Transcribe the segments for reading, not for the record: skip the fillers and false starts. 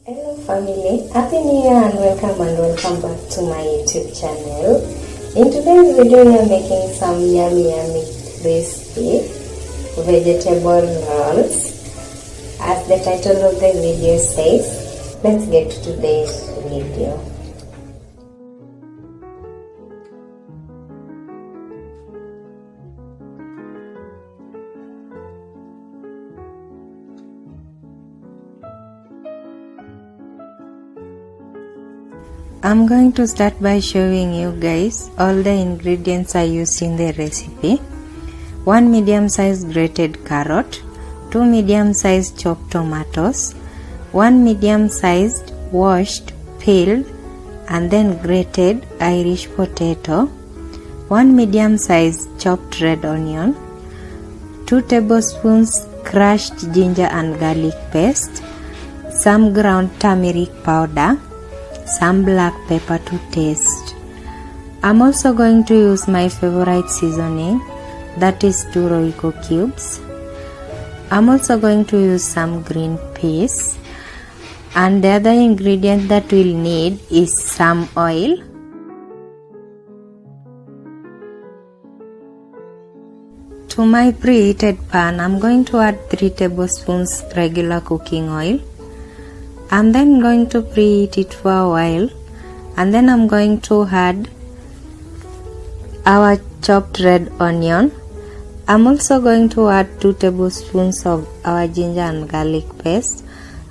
Hello family, happy new year and welcome back to my YouTube channel. In today's video we are making some yummy crispy vegetable rolls. As the title of the video says, let's get to today's video. I'm going to start by showing you guys all the ingredients I used in the recipe. 1 medium-sized grated carrot, 2 medium-sized chopped tomatoes, 1 medium-sized washed, peeled and then grated Irish potato, 1 medium-sized chopped red onion, 2 tablespoons crushed ginger and garlic paste, some ground turmeric powder, some black pepper to taste. I'm also going to use my favorite seasoning, that is 2 Royco cubes. I'm also going to use some green peas, and the other ingredient that we'll need is some oil. To my preheated pan, I'm going to add 3 tablespoons regular cooking oil. I'm then going to preheat it for a while, and then I'm going to add our chopped red onion. I'm also going to add 2 tablespoons of our ginger and garlic paste.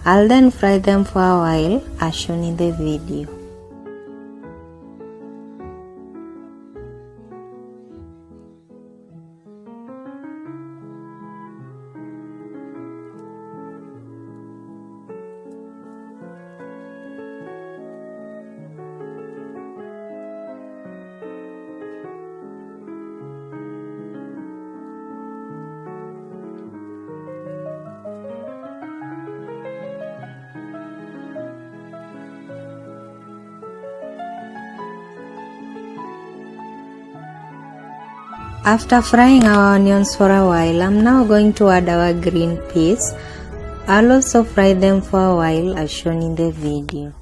I'll then fry them for a while as shown in the video. After frying our onions for a while, I'm now going to add our green peas. I'll also fry them for a while as shown in the video.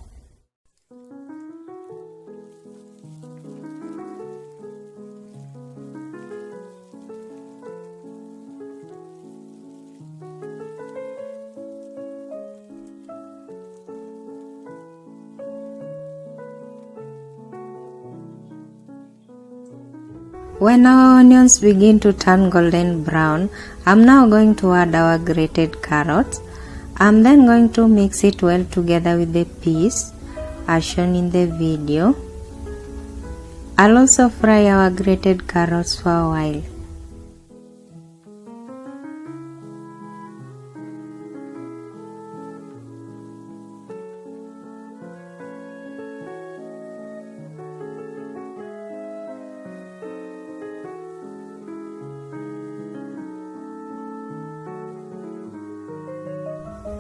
When our onions begin to turn golden brown, I'm now going to add our grated carrots. I'm then going to mix it well together with the peas as shown in the video. I'll also fry our grated carrots for a while.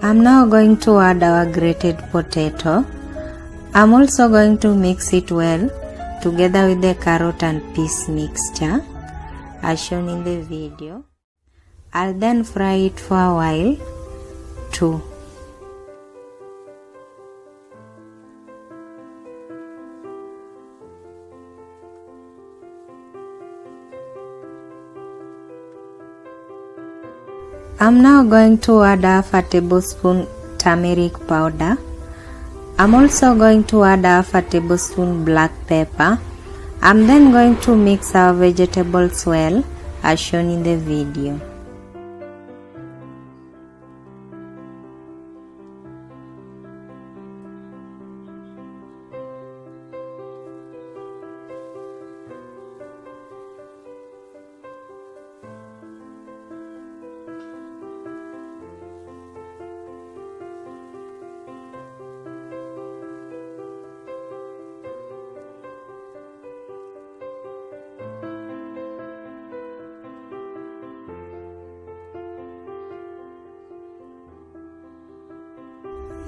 I'm now going to add our grated potato. I'm also going to mix it well together with the carrot and peas mixture as shown in the video. I'll then fry it for a while too. I'm now going to add half a tablespoon turmeric powder. I'm also going to add half a tablespoon black pepper. I'm then going to mix our vegetables well as shown in the video.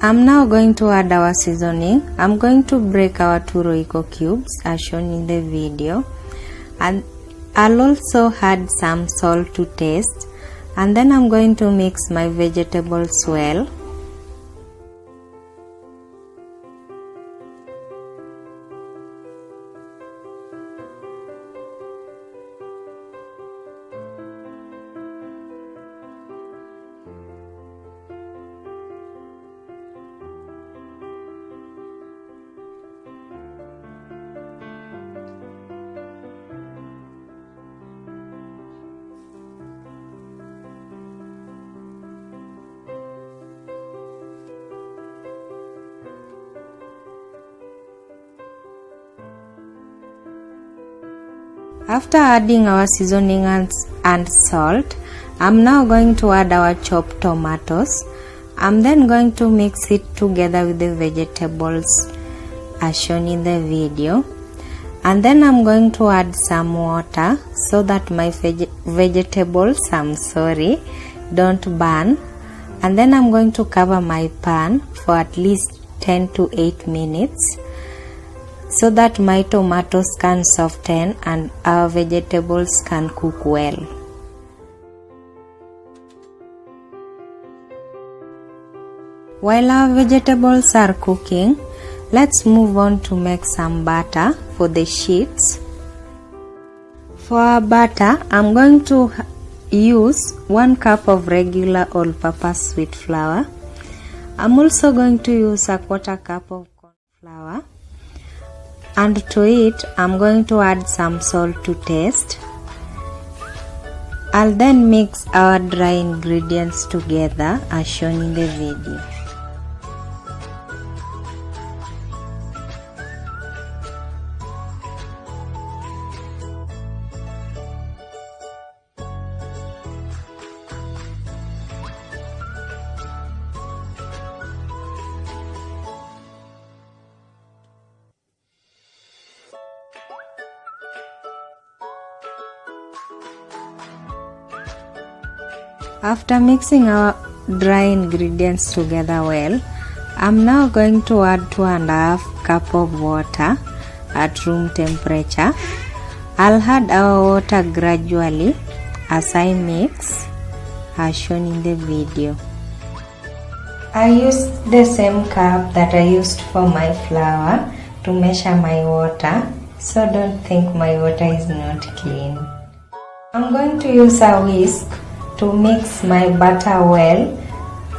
I'm now going to add our seasoning. I'm going to break our 2 Royco cubes as shown in the video, and I'll also add some salt to taste, and then I'm going to mix my vegetables well. After adding our seasoning and salt, I'm now going to add our chopped tomatoes. I'm then going to mix it together with the vegetables as shown in the video. And then I'm going to add some water so that my vegetables, don't burn. And then I'm going to cover my pan for at least 10 to 8 minutes so that my tomatoes can soften and our vegetables can cook well. While our vegetables are cooking, let's move on to make some batter for the sheets. For our batter, I'm going to use 1 cup of regular all-purpose wheat flour. I'm also going to use a 1/4 cup of corn flour. And to it, I'm going to add some salt to taste. I'll then mix our dry ingredients together as shown in the video. After mixing our dry ingredients together well, I'm now going to add 2.5 cup of water at room temperature. I'll add our water gradually as I mix as shown in the video. I used the same cup that I used for my flour to measure my water, so don't think my water is not clean. I'm going to use a whisk to mix my batter well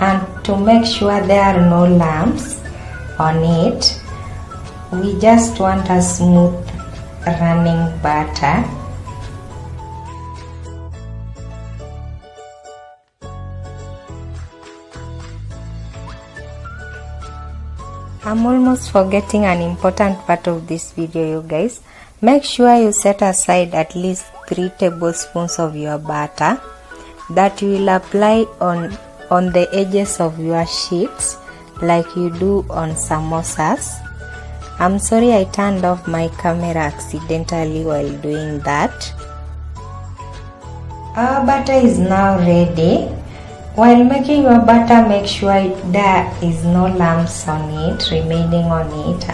and to make sure there are no lumps on it. We just want a smooth running batter. I'm almost forgetting an important part of this video, you guys. Make sure you set aside at least 3 tablespoons of your batter that you will apply on the edges of your sheets like you do on samosas. I'm sorry I turned off my camera accidentally while doing that. Our batter is now ready. While making your batter, make sure there is no lumps on it, remaining on it,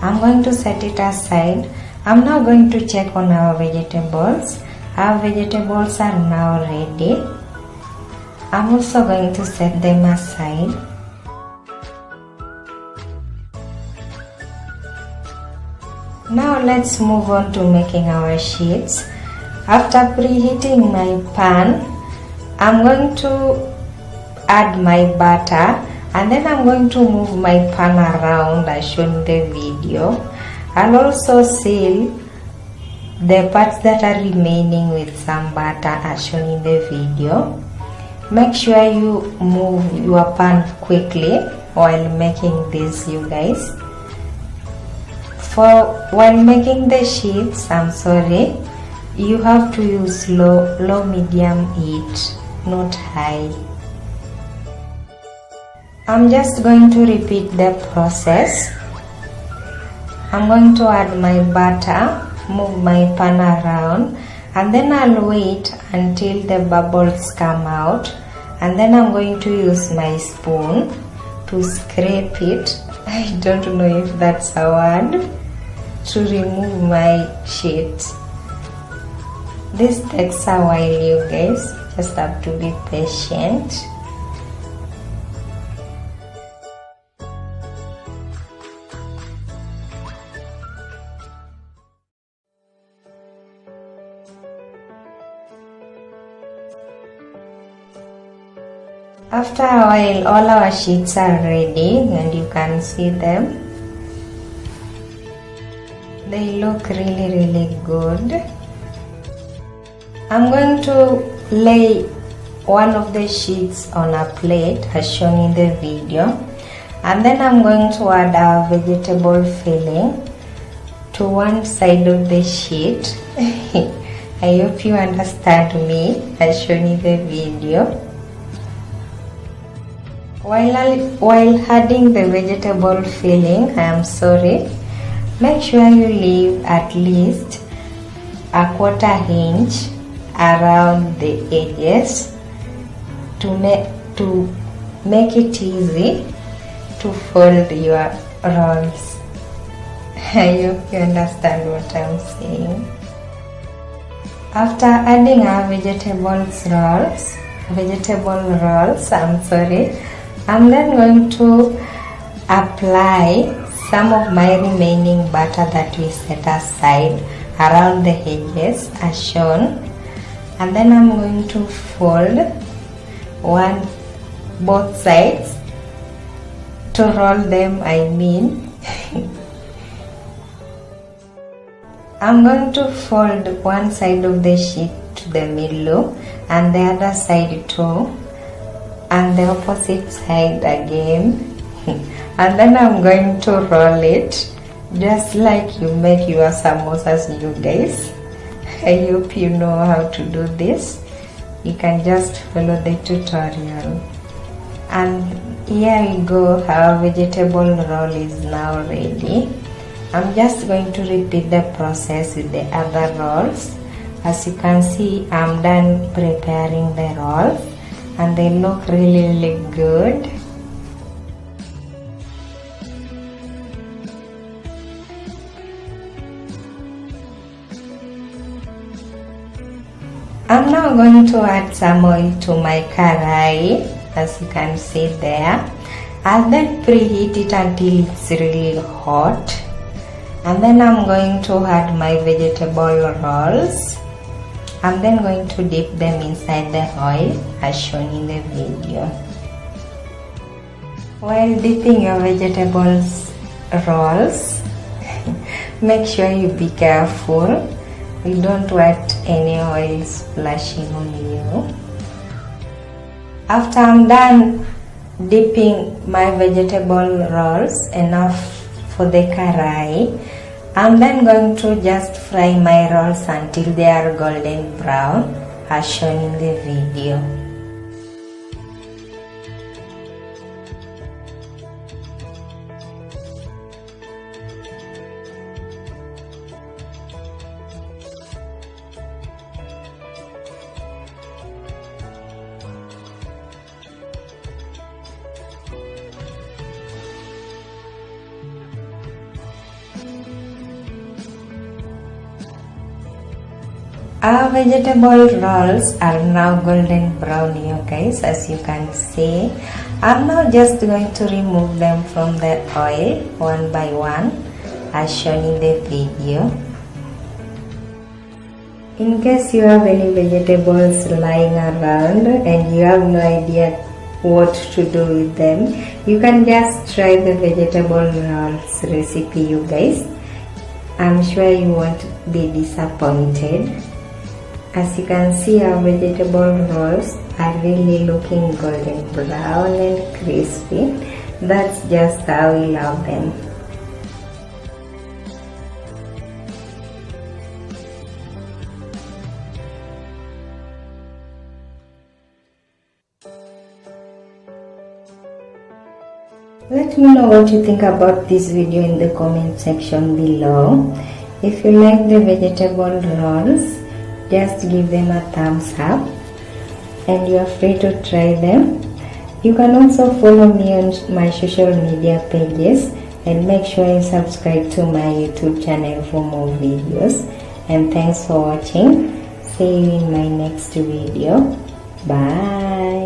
I'm going to set it aside. I'm now going to check on our vegetables. Our vegetables are now ready. I'm also going to set them aside. Now let's move on to making our sheets. After preheating my pan, I'm going to add my batter and then I'm going to move my pan around as shown in the video. I'll also seal the parts that are remaining with some batter as shown in the video. Make sure you move your pan quickly while making this, you guys. While making the sheets, you have to use low medium heat, not high. I'm just going to repeat the process. I'm going to add my batter, move my pan around, and then I'll wait until the bubbles come out, and then I'm going to use my spoon to scrape it. I don't know if that's a word, to remove my sheet. This takes a while, you guys, just have to be patient. After a while, all our sheets are ready and you can see them. They look really good. I'm going to lay one of the sheets on a plate as shown in the video, and then I'm going to add our vegetable filling. to one side of the sheet. I hope you understand me as shown in the video. While adding the vegetable filling, I am sorry, make sure you leave at least a 1/4 inch around the edges to make it easy to fold your rolls. I hope you understand what I'm saying. After adding our vegetable rolls, I'm then going to apply some of my remaining butter that we set aside around the edges as shown, and then I'm going to fold both sides to roll them, I'm going to fold one side of the sheet to the middle and the other side too, and the opposite side again. And then I'm going to roll it just like you make your samosas, you guys. I hope you know how to do this. You can just follow the tutorial. And here we go, our vegetable roll is now ready. I'm just going to repeat the process with the other rolls. As you can see, I'm done preparing the rolls and they look really good. I'm now going to add some oil to my karai, as you can see there. I'll then preheat it until it's really hot. And then I'm going to add my vegetable rolls. I'm then going to dip them inside the oil as shown in the video. While dipping your vegetables rolls, make sure you be careful. You don't want any oil splashing on you. After I'm done dipping my vegetable rolls enough for the karai, I'm then going to just fry my rolls until they are golden brown as shown in the video. Our vegetable rolls are now golden brown, you guys, as you can see. I'm now just going to remove them from the oil one by one as shown in the video. In case you have any vegetables lying around and you have no idea what to do with them, you can just try the vegetable rolls recipe, you guys. I'm sure you won't be disappointed. As you can see, our vegetable rolls are really looking golden brown and crispy. That's just how we love them. Let me know what you think about this video in the comment section below. If you like the vegetable rolls, just give them a thumbs up and you are free to try them. You can also follow me on my social media pages and make sure you subscribe to my YouTube channel for more videos. And thanks for watching. See you in my next video. Bye.